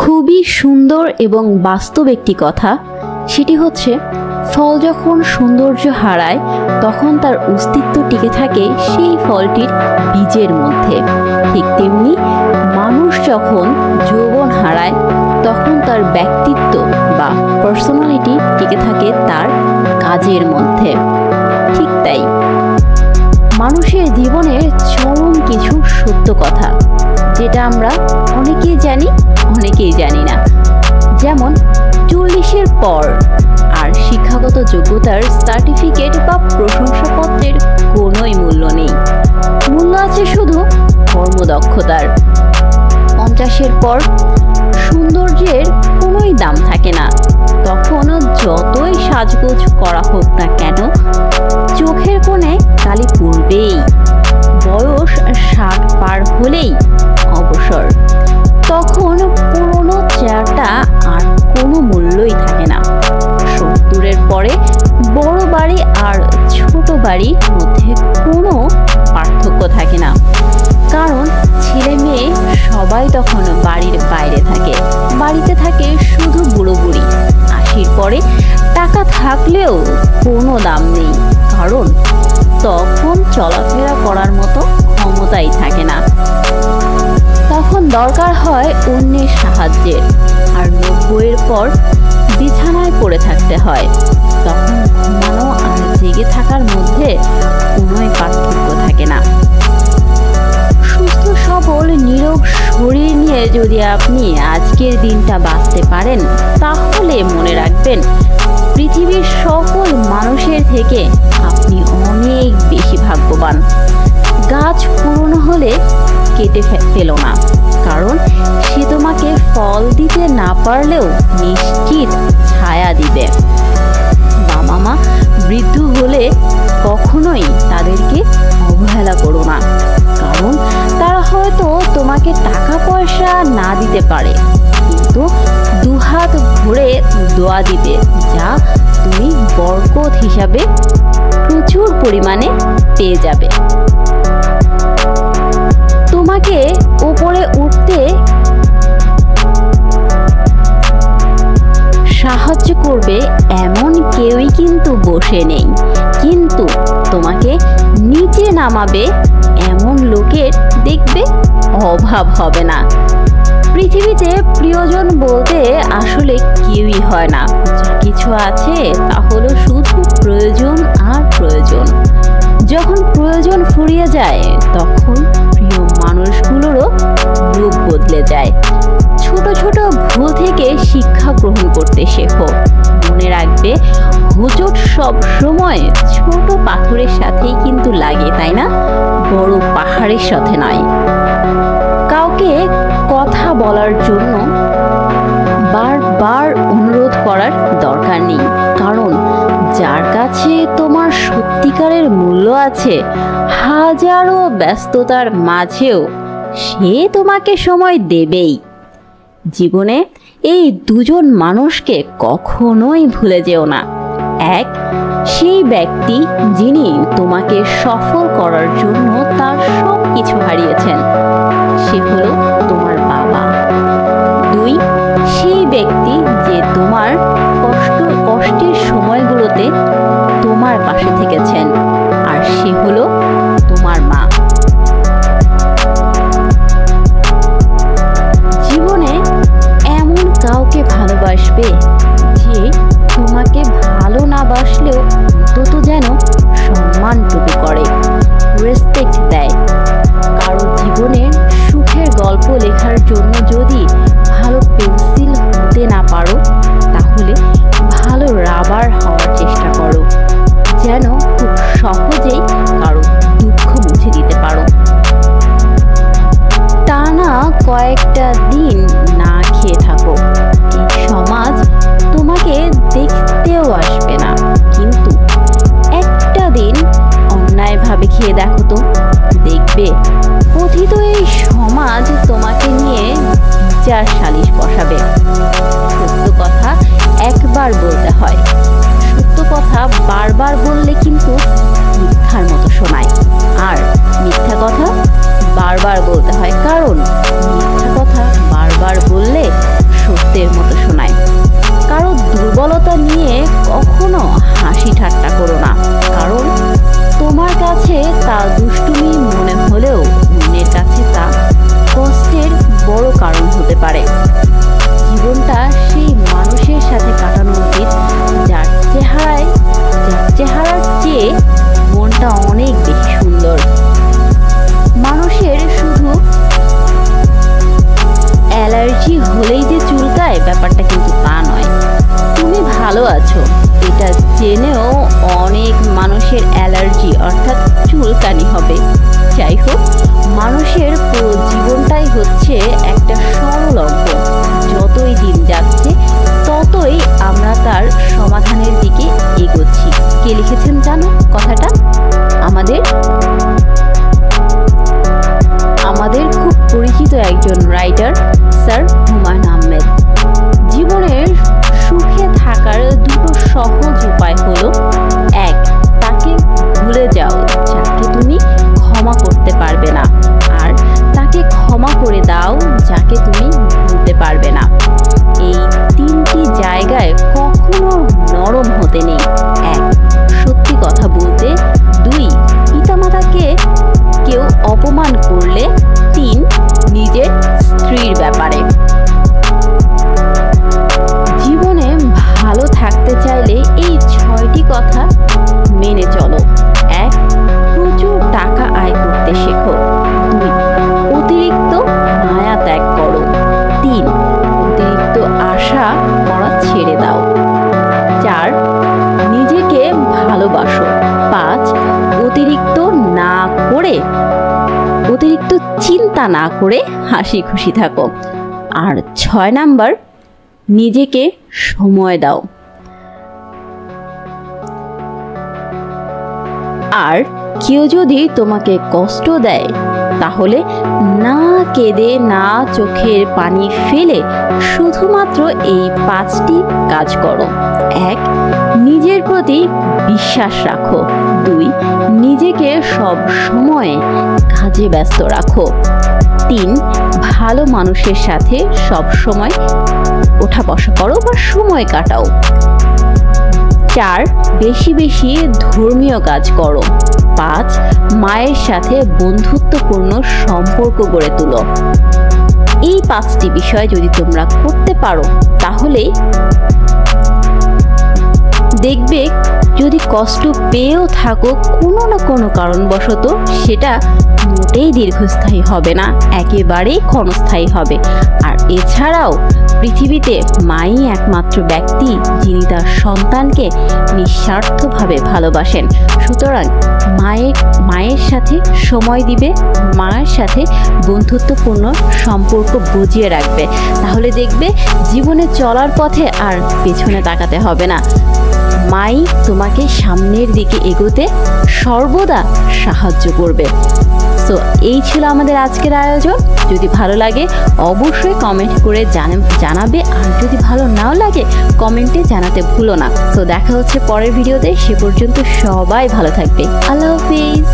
খুবই সুন্দর এবং বাস্তব একটি কথা, সেটি হচ্ছে ফল যখন সৌন্দর্য হারায় তখন তার অস্তিত্ব টিকে থাকে সেই ফলটির বীজের মধ্যে। ঠিক তেমনি মানুষ যখন যৌবন হারায় তখন তার ব্যক্তিত্ব বা পার্সোনালিটি টিকে থাকে তার কাজের মধ্যে। ঠিক তাই মানুষের জীবনের চরম কিছু সত্য কথা, যেটা আমরা অনেকেই জানি অনেকেই জানি না। যেমন 40-এর পর আর শিক্ষাগত যোগ্যতার সার্টিফিকেট বা প্রশংসাপত্রের কোনোই মূল্য নেই, মূল্য আছে শুধু কর্মদক্ষতার। 50-এর পর সৌন্দর্যের কোনোই দাম থাকে না, তখন যতই সাজগোজ করা হোক না কেন চোখের কোণে কালি পড়বেই। বয়স 60 পার হলেই অবসর, তখন পুরনো চেয়ারটা আর কোনো মূল্যই থাকে না। 70-এর পরে বড় বাড়ি আর ছোট বাড়ির মধ্যে কোনো পার্থক্য থাকে না, কারণ ছেলে মেয়ে সবাই তখন বাড়ির বাইরে থাকে, বাড়িতে থাকে শুধু বুড়ো বুড়ি। 80-র পরে টাকা থাকলেও কোনো দাম নেই, কারণ তখন চলাফেরা করার মতো ক্ষমতাই থাকে না। তখন দরকার হয় অন্যের সাহায্যের। আর 90-এর পর বিছানায় পড়ে থাকতে হয়, তখন ঘুমানো আর জেগে থাকার মধ্যে কোনোই পার্থক্য থাকে না। সুস্থ সবল নিরোগ শরীর নিয়ে যদি আপনি আজকের দিনটা বাঁচতে পারেন, তাহলে মনে রাখবেন পৃথিবীর সকল মানুষের থেকে আপনি অনেক বেশি ভাগ্যবান। গাছ পুরনো হলে কেটে ফেলো না, কারণ সে তোমাকে ফল দিতে না পারলেও নিশ্চিত ছায়া দিবে। বাবা মা বৃদ্ধ হলে কখনোই তাদেরকে অবহেলা করো না, কারণ তারা হয়তো তোমাকে টাকা পয়সা না দিতে পারে, কিন্তু দুহাত ভরে দোয়া দিবে, যা তুমি বরকত হিসাবে প্রচুর পরিমাণে পেয়ে যাবে। তোমাকে উপরে উঠতে সাহায্য করবে এমন কেউই কিন্তু বসে নেই, কিন্তু তোমাকে নিচে নামাবে এমন লোকের দেখবে অভাব হবে না। পৃথিবীতে প্রিয়জন বলতে আসলে কেউই হয় না, যা কিছু আছে তা হলো শুধু প্রয়োজন আর প্রয়োজন। যখন প্রয়োজন ফুরিয়ে যায় তখন প্রিয় মানুষগুলোরও রূপ বদলে যায়। ছোট ছোট ভুল থেকে শিক্ষা গ্রহণ করতে শেখো। মনে রাখবে হোঁচট সব সময় ছোট পাথরের সাথেই কিন্তু লাগে, তাই না? বড় পাহাড়ের সাথে নয়। কাউকে কথা বলার জন্য বারবার অনুরোধ করার দরকার নেই, কারণ যার কাছে তোমার সত্যিকারের মূল্য আছে, হাজারো ব্যস্ততার মাঝেও সে তোমাকে সময় দেবেই। জীবনে এই দুজন মানুষকে কখনোই ভুলে যেও না। এক, সেই ব্যক্তি যিনি তোমাকে সফল করার জন্য তার সব কিছু হারিয়েছেন, সে হলো তোমার বাবা। দুই, সেই ব্যক্তি যে তোমার কষ্টের সময়গুলোতে তোমার পাশে থেকেছেন, আর সে হলো তোমার মা। জীবনে এমন কাউকে ভালোবাসবে যে তোমাকে ভালো না বাসলেও অন্তত যেন সম্মানটুকু করে, রেসপেক্ট দেয়। কারো জীবনের সুখের গল্প লেখার জন্য যদি ভালো পেন্সিল হতে না পারো, তাহলে ভালো রাবার হওয়ার চেষ্টা করো, যেন খুব সহজেই কারো দুঃখ মুছে দিতে পারো। টানা কয়েকটা দিন না খেয়ে থাকো, এই সমাজ তোমাকে দেখতেও আসবে না, কিন্তু একটা দিন অন্যায়ভাবে খেয়ে দেখো তো, দেখবে কথিত এই সমাজ তোমাকে নিয়ে বিচার সালিশ বসাবে। সত্য কথা একবার বলতে হয়, সত্য কথা বারবার বললে কিন্তু মিথ্যার মতো শোনায়। আর মিথ্যা কথা বারবার বলতে হয়, কারণ মিথ্যা কথা বারবার বললে হতে পারে। জীবনটা সেই মানুষের সাথে কাটানো উচিত যার চেহারার চেয়ে মনটা অনেক বেশি সুন্দর। মানুষের শুধু অ্যালার্জি হলেই যে চুলকায় ব্যাপারটা কিন্তু তা নয়। তুমি ভালো আছো এটা জেনেও অনেক মানুষের অ্যালার্জি অর্থাৎ চুলকানি হবে। যাই হোক, মানুষের পুরো জীবনটাই হচ্ছে একটা সরল অঙ্ক। যতই দিন যাচ্ছে ততই আমরা তার সমাধানের দিকে এগোচ্ছি। কে লিখেছেন জানো কথাটা? আমাদের খুব পরিচিত একজন রাইটার স্যার হুমায়ুন আহমেদ। জীবনের সুখে থাকার দুটো সহজ উপায় হলো, এক, তাকে ভুলে যাও যাকে তুমি ক্ষমা করতে পারবে না, আর তাকে ক্ষমা করে দাও যাকে তুমি ভুলতে পারবে না। এই তিনটি জায়গায় কখনো নরম হতে নেই। এক, সত্যি কথা বলতে। দুই, পিতামাতাকে কেউ অপমান করলে। তিন, নিজের স্ত্রীর ব্যাপারে। জীবনে ভালো থাকতে চাইলে এই 6টি কথা মেনে চলো। এক, প্রচুর টাকা আয় করতে শেখো। দুই, অতিরিক্ত মায়া ত্যাগ করো। তিন, অতিরিক্ত আশা করা ছেড়ে দাও। 4, নিজেকে ভালোবাসো। 5, অতিরিক্ত চিন্তা না করে হাসি খুশি থাকো। আর 6 নাম্বার, নিজেকে সময় দাও। আর কেউ যদি তোমাকে কষ্ট দেয় তাহলে না কেঁদে না চোখের পানি ফেলে শুধুমাত্র এই 5টি কাজ করো। 1, নিজের প্রতি বিশ্বাস রাখো। 2, নিজেকে সব সময় কাজে ব্যস্ত রাখো। 3, ভালো মানুষের সাথে সব সময় ওঠা বসা করো বা সময় কাটাও। 4, বেশি বেশি ধর্মীয় কাজ করো। 5, মায়ের সাথে বন্ধুত্বপূর্ণ সম্পর্ক গড়ে তোলো। এই 5টি বিষয় যদি তোমরা করতে পারো তাহলে দেখবে যদি কষ্ট পেয়েও থাকো কোনো না কোনো কারণবশত সেটা মোটেই দীর্ঘস্থায়ী হবে না, একেবারেই ক্ষণস্থায়ী হবে। আর এছাড়াও পৃথিবীতে মাই একমাত্র ব্যক্তি যিনি তার সন্তানকে নিঃস্বার্থভাবে ভালোবাসেন। সুতরাং মায়ের সাথে সময় দিবে, মায়ের সাথে বন্ধুত্বপূর্ণ সম্পর্ক বজিয়ে রাখবে, তাহলে দেখবে জীবনে চলার পথে আর পেছনে তাকাতে হবে না। মাই তোমাকে সামনের দিকে এগোতে সর্বদা সাহায্য করবে। সো এই ছিল আমাদের আজকের আয়োজন। যদি ভালো লাগে অবশ্যই কমেন্ট করে জানাবে, আর যদি ভালো নাও লাগে কমেন্টে জানাতে ভুলো না। সো দেখা হচ্ছে পরের ভিডিওতে, সে পর্যন্ত সবাই ভালো থাকবে। আল্লাহ হাফিজ।